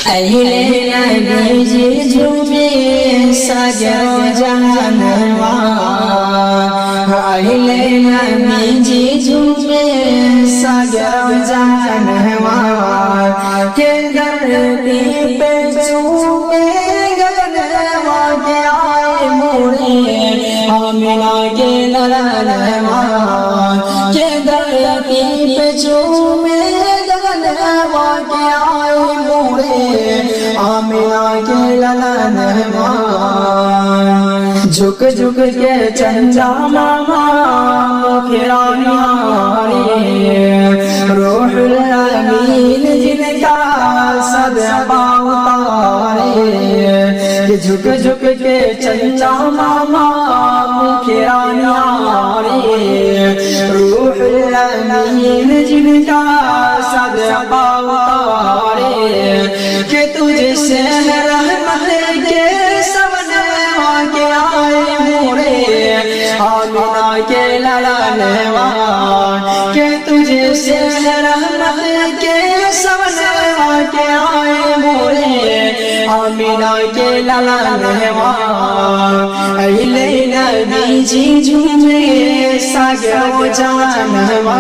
اہل نبی جی جھومے سگرو جہنما اہل نبی جی جھومے سگرو جہنما کہ دھرتی پہ جھومے گگنما کے آئے موڑے آمنہ کے للنما کہ دھرتی پہ جھومے گگنما کے آئے موڑے آمنہ کے للنما جھک جھک کے چنچا ماما مکھرانیاں روح الامین جن کا صدقہ اتارے جھک جھک کے چنچا ماما مکھرانیاں روح الامین جن کا صدقہ اتارے کہ تجھ سے رحمت کے سبنوا کے آئے موڑے آمنہ کے للنوا کہ تجھ سے رحمت کے سبنوا کے آئے موڑے آمنہ کے للنوا اہل نبی جی جھومے سگرو جہنما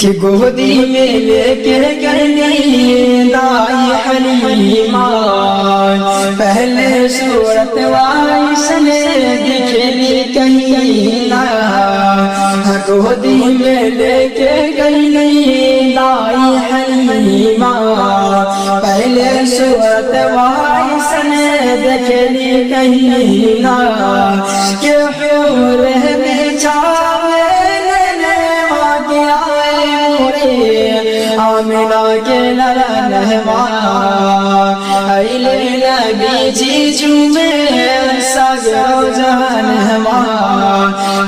کہ گودی میں لے کے گئی دائی حلیمہ پہلے صورت وائس نے دکھلی کہیں نہ گودی میں لے کے گئی دائی حلیمہ پہلے صورت وائس نے دکھلی کہیں نہ کہ حور میں چھاوے آمنہ کے للنوا اہل نبی جی جھومے سگرو جہنما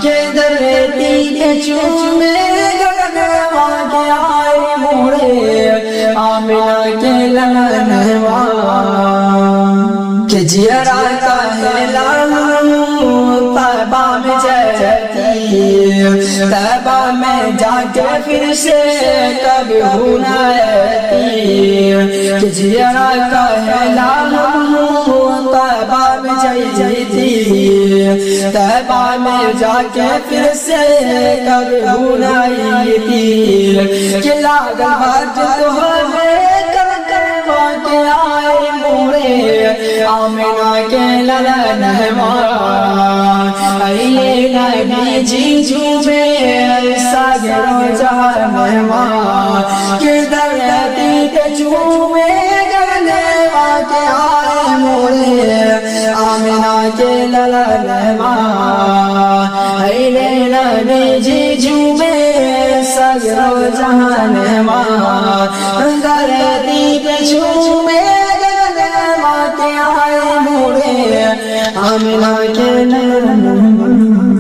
کہ دھرتی پہ جھومے گگنما کے آئے موڑے آمنہ کے للنوا کہ جیرا کا ہے لالو طیبہ میں جاتی طیبہ میں جا کے پھر سے کبھی بھولاتی کہ جیرا کا ہے لالو طیبہ میں جاتی طیبہ میں جا کے پھر سے کبھی بھولاتی کہ لاغل حج تو ہے کروا کے آئے موڑے آمنہ کے للنوا اہل نبی جی جھومے سگرو جہنما کہ دھرتی پہ جھومے گگنما کے آئے موڑے آمنہ کے للنوا اہل نبی جی جھومے سگرو جہنما دھرتی پہ جھومے گگنما کے آئے موڑے آمنہ کے للنوا